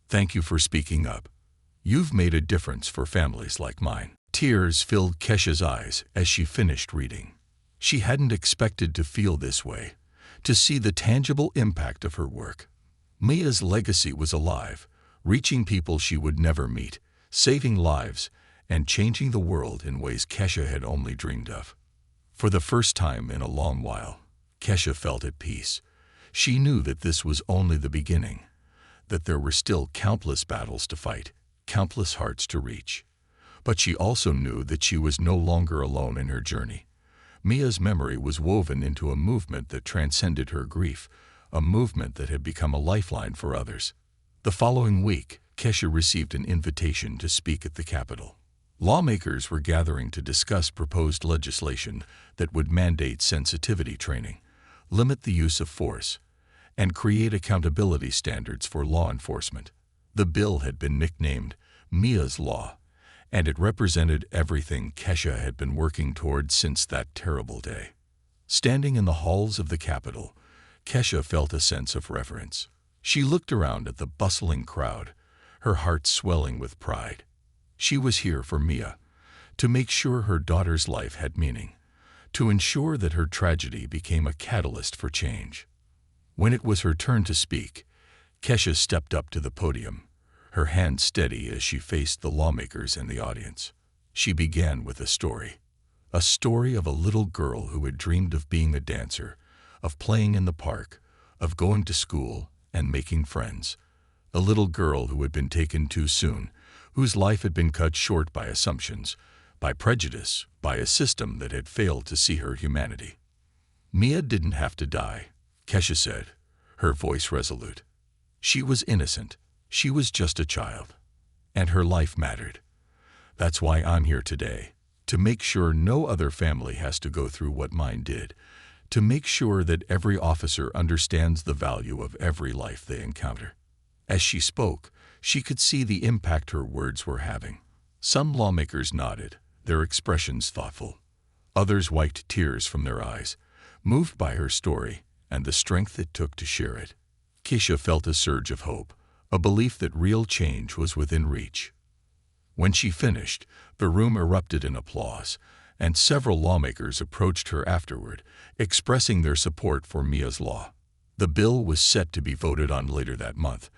Thank you for speaking up. You've made a difference for families like mine." Tears filled Kesha's eyes as she finished reading. She hadn't expected to feel this way, to see the tangible impact of her work. Mia's legacy was alive, reaching people she would never meet, saving lives, and changing the world in ways Kesha had only dreamed of. For the first time in a long while, Kesha felt at peace. She knew that this was only the beginning, that there were still countless battles to fight, countless hearts to reach. But she also knew that she was no longer alone in her journey. Mia's memory was woven into a movement that transcended her grief, a movement that had become a lifeline for others. The following week, Kesha received an invitation to speak at the Capitol. Lawmakers were gathering to discuss proposed legislation that would mandate sensitivity training, limit the use of force, and create accountability standards for law enforcement. The bill had been nicknamed Mia's Law, and it represented everything Kesha had been working toward since that terrible day. Standing in the halls of the Capitol, Kesha felt a sense of reverence. She looked around at the bustling crowd, her heart swelling with pride. She was here for Mia, to make sure her daughter's life had meaning, to ensure that her tragedy became a catalyst for change. When it was her turn to speak, Kesha stepped up to the podium, her hand steady as she faced the lawmakers and the audience. She began with a story of a little girl who had dreamed of being a dancer, of playing in the park, of going to school and making friends. A little girl who had been taken too soon, whose life had been cut short by assumptions, by prejudice, by a system that had failed to see her humanity. Mia didn't have to die, Kesha said, her voice resolute. She was innocent. She was just a child. And her life mattered. That's why I'm here today, to make sure no other family has to go through what mine did, to make sure that every officer understands the value of every life they encounter. As she spoke, she could see the impact her words were having. Some lawmakers nodded, their expressions thoughtful. Others wiped tears from their eyes, moved by her story and the strength it took to share it. Kesha felt a surge of hope, a belief that real change was within reach. When she finished, the room erupted in applause, and several lawmakers approached her afterward, expressing their support for Mia's law. The bill was set to be voted on later that month,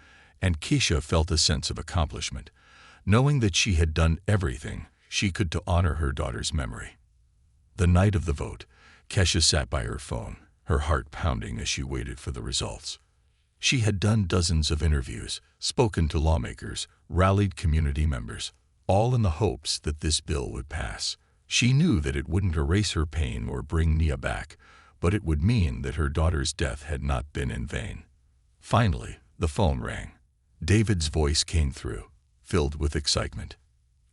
and Kesha felt a sense of accomplishment, knowing that she had done everything she could to honor her daughter's memory. The night of the vote, Kesha sat by her phone, her heart pounding as she waited for the results. She had done dozens of interviews, spoken to lawmakers, rallied community members, all in the hopes that this bill would pass. She knew that it wouldn't erase her pain or bring Mia back, but it would mean that her daughter's death had not been in vain. Finally, the phone rang. David's voice came through, filled with excitement.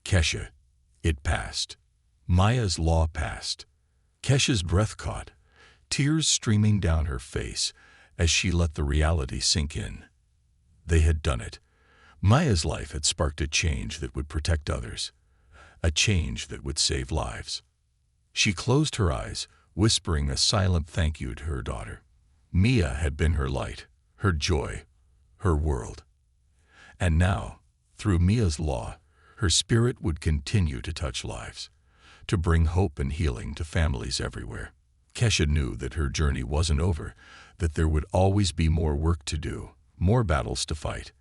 Kesha, it passed. Mia's law passed. Kesha's breath caught, tears streaming down her face as she let the reality sink in. They had done it. Mia's life had sparked a change that would protect others, a change that would save lives. She closed her eyes, whispering a silent thank you to her daughter. Mia had been her light, her joy, her world. And now, through Mia's law, her spirit would continue to touch lives, to bring hope and healing to families everywhere. Kesha knew that her journey wasn't over, that there would always be more work to do, more battles to fight.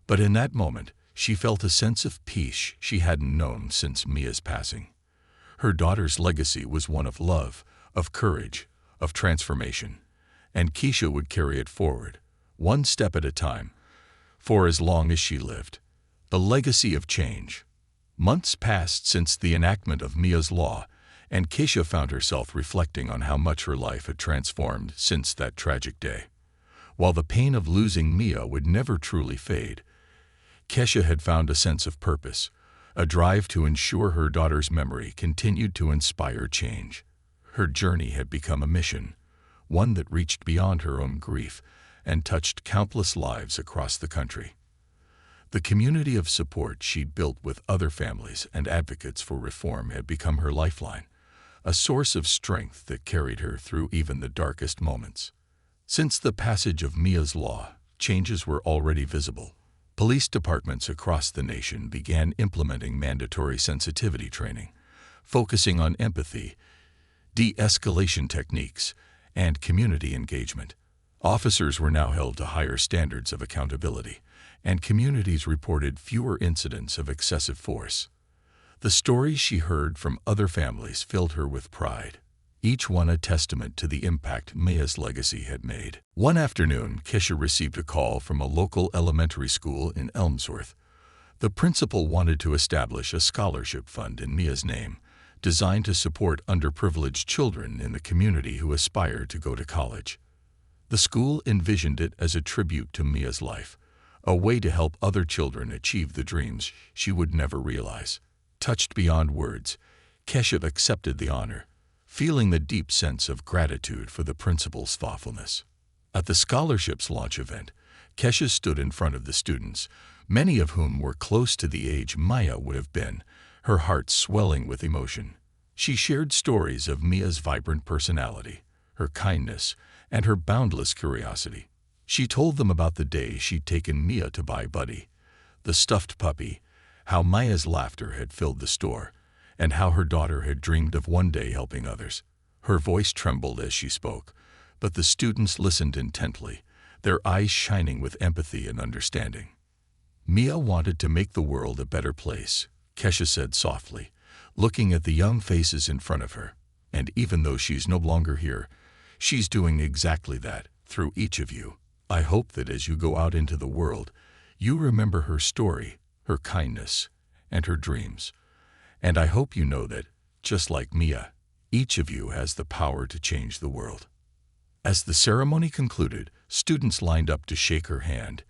But in that moment, she felt a sense of peace she hadn't known since Mia's passing. Her daughter's legacy was one of love, of courage, of transformation, and Kesha would carry it forward, one step at a time, for as long as she lived. The legacy of change. Months passed since the enactment of Mia's law, and Kesha found herself reflecting on how much her life had transformed since that tragic day. While the pain of losing Mia would never truly fade, Kesha had found a sense of purpose, a drive to ensure her daughter's memory continued to inspire change. Her journey had become a mission, one that reached beyond her own grief and touched countless lives across the country. The community of support she'd built with other families and advocates for reform had become her lifeline, a source of strength that carried her through even the darkest moments. Since the passage of Mia's law, changes were already visible. Police departments across the nation began implementing mandatory sensitivity training, focusing on empathy, de-escalation techniques, and community engagement. Officers were now held to higher standards of accountability, and communities reported fewer incidents of excessive force. The stories she heard from other families filled her with pride, each one a testament to the impact Mia's legacy had made. One afternoon, Kesha received a call from a local elementary school in Elmsworth. The principal wanted to establish a scholarship fund in Mia's name, designed to support underprivileged children in the community who aspired to go to college. The school envisioned it as a tribute to Mia's life, a way to help other children achieve the dreams she would never realize. Touched beyond words, Kesha accepted the honor, feeling the deep sense of gratitude for the principal's thoughtfulness. At the scholarship's launch event, Kesha stood in front of the students, many of whom were close to the age Mia would have been, her heart swelling with emotion. She shared stories of Mia's vibrant personality, her kindness, and her boundless curiosity. She told them about the day she'd taken Mia to buy Buddy, the stuffed puppy, how Mia's laughter had filled the store, and how her daughter had dreamed of one day helping others. Her voice trembled as she spoke, but the students listened intently, their eyes shining with empathy and understanding. Mia wanted to make the world a better place, Kesha said softly, looking at the young faces in front of her. And even though she's no longer here, She's doing exactly that through each of you. I hope that as you go out into the world, you remember her story, her kindness, and her dreams. And I hope you know that, just like Mia, each of you has the power to change the world. As the ceremony concluded, students lined up to shake her hand,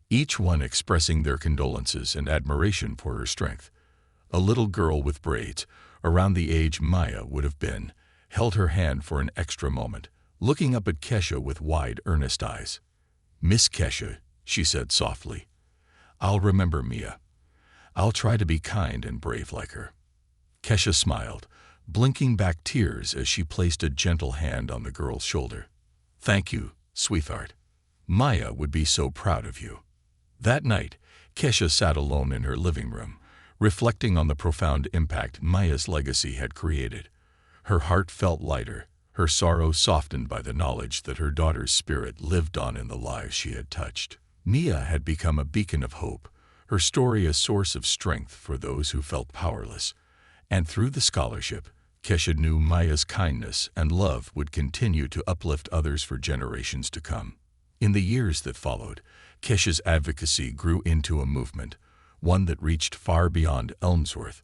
each one expressing their condolences and admiration for her strength. A little girl with braids, around the age Maya would have been, held her hand for an extra moment, looking up at Kesha with wide, earnest eyes. "Miss Kesha," she said softly, "I'll remember Mia. I'll try to be kind and brave like her." Kesha smiled, blinking back tears as she placed a gentle hand on the girl's shoulder. "Thank you, sweetheart. Maya would be so proud of you." That night, Kesha sat alone in her living room, reflecting on the profound impact Maya's legacy had created. Her heart felt lighter, her sorrow softened by the knowledge that her daughter's spirit lived on in the lives she had touched. Mia had become a beacon of hope, her story a source of strength for those who felt powerless. And through the scholarship, Kesha knew Maya's kindness and love would continue to uplift others for generations to come. In the years that followed, Kesha's advocacy grew into a movement, one that reached far beyond Elmsworth.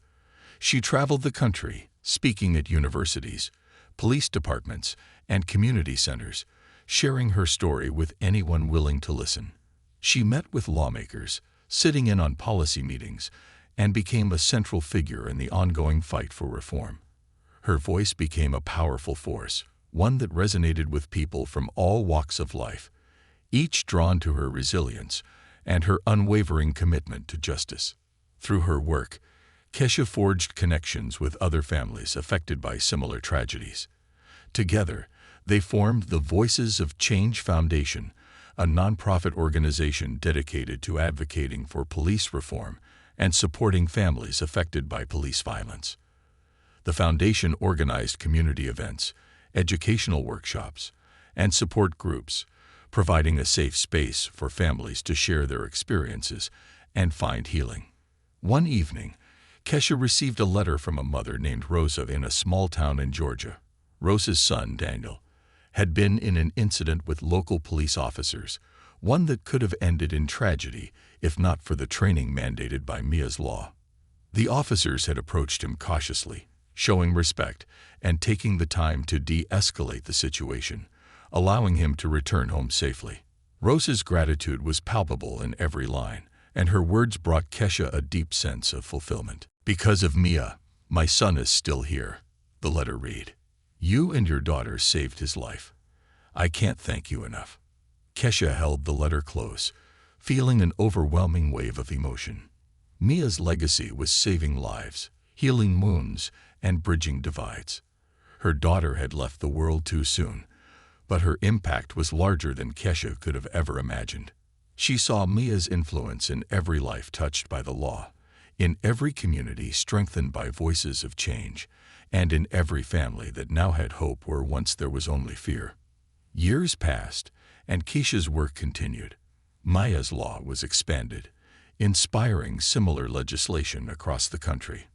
She traveled the country, speaking at universities, police departments, and community centers, sharing her story with anyone willing to listen. She met with lawmakers, sitting in on policy meetings, and became a central figure in the ongoing fight for reform. Her voice became a powerful force, one that resonated with people from all walks of life, each drawn to her resilience and her unwavering commitment to justice. Through her work, Kesha forged connections with other families affected by similar tragedies. Together, they formed the Voices of Change Foundation, a nonprofit organization dedicated to advocating for police reform and supporting families affected by police violence. The foundation organized community events, educational workshops, and support groups, providing a safe space for families to share their experiences and find healing. One evening, Kesha received a letter from a mother named Rosa in a small town in Georgia. Rosa's son, Daniel, had been in an incident with local police officers, one that could have ended in tragedy if not for the training mandated by Mia's law. The officers had approached him cautiously, showing respect and taking the time to de-escalate the situation, allowing him to return home safely. Rosa's gratitude was palpable in every line, and her words brought Kesha a deep sense of fulfillment. "Because of Mia, my son is still here," the letter read. "You and your daughter saved his life. I can't thank you enough." Kesha held the letter close, feeling an overwhelming wave of emotion. Mia's legacy was saving lives, healing wounds, and bridging divides. Her daughter had left the world too soon, but her impact was larger than Kesha could have ever imagined. She saw Mia's influence in every life touched by the law, in every community strengthened by voices of change, and in every family that now had hope where once there was only fear. Years passed, and Kesha's work continued. Maya's law was expanded, inspiring similar legislation across the country.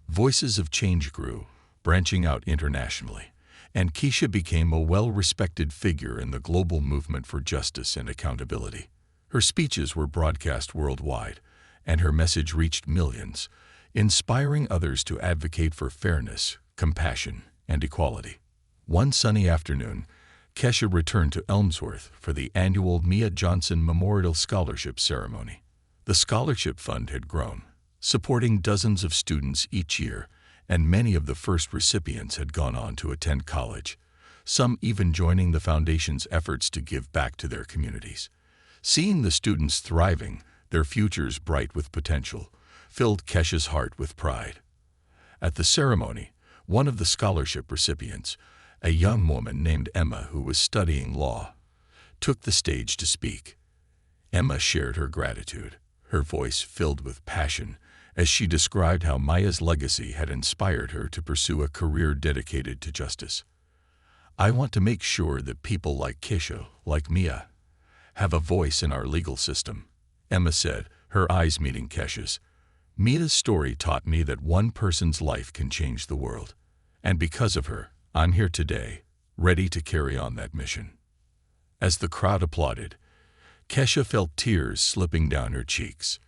Voices of change grew, branching out internationally, and Kesha became a well-respected figure in the global movement for justice and accountability. Her speeches were broadcast worldwide, and her message reached millions, inspiring others to advocate for fairness, compassion, and equality. One sunny afternoon, Kesha returned to Elmsworth for the annual Mia Johnson Memorial Scholarship Ceremony. The scholarship fund had grown, supporting dozens of students each year, and many of the first recipients had gone on to attend college, some even joining the foundation's efforts to give back to their communities. Seeing the students thriving, their futures bright with potential, filled Kesha's heart with pride. At the ceremony, one of the scholarship recipients, a young woman named Emma who was studying law, took the stage to speak. Emma shared her gratitude, her voice filled with passion, as she described how Maya's legacy had inspired her to pursue a career dedicated to justice. "I want to make sure that people like Kesha, like Mia, have a voice in our legal system," Emma said, her eyes meeting Kesha's. "Mia's story taught me that one person's life can change the world. And because of her, I'm here today, ready to carry on that mission. As the crowd applauded, Kesha felt tears slipping down her cheeks.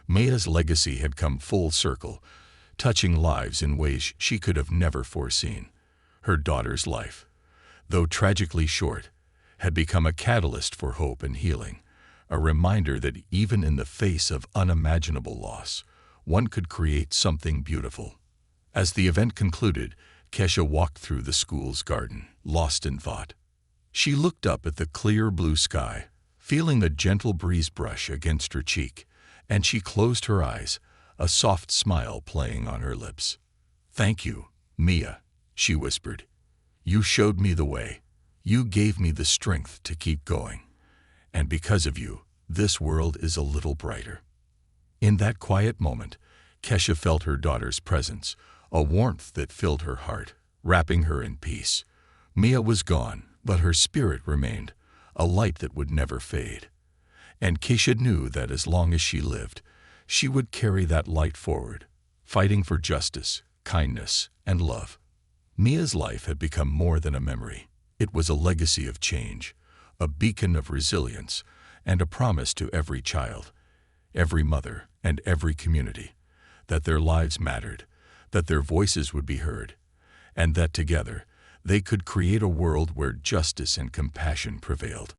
Mia's legacy had come full circle, touching lives in ways she could have never foreseen. Her daughter's life, though tragically short, had become a catalyst for hope and healing, a reminder that even in the face of unimaginable loss, one could create something beautiful. As the event concluded, Kesha walked through the school's garden, lost in thought. She looked up at the clear blue sky, feeling a gentle breeze brush against her cheek, and she closed her eyes, a soft smile playing on her lips. "Thank you, Mia," she whispered. "You showed me the way. You gave me the strength to keep going. And because of you, this world is a little brighter." In that quiet moment, Kesha felt her daughter's presence, a warmth that filled her heart, wrapping her in peace. Mia was gone, but her spirit remained, a light that would never fade. And Kesha knew that as long as she lived, she would carry that light forward, fighting for justice, kindness, and love. Mia's life had become more than a memory. It was a legacy of change, a beacon of resilience, and a promise to every child, every mother, and every community, that their lives mattered, that their voices would be heard, and that together they could create a world where justice and compassion prevailed.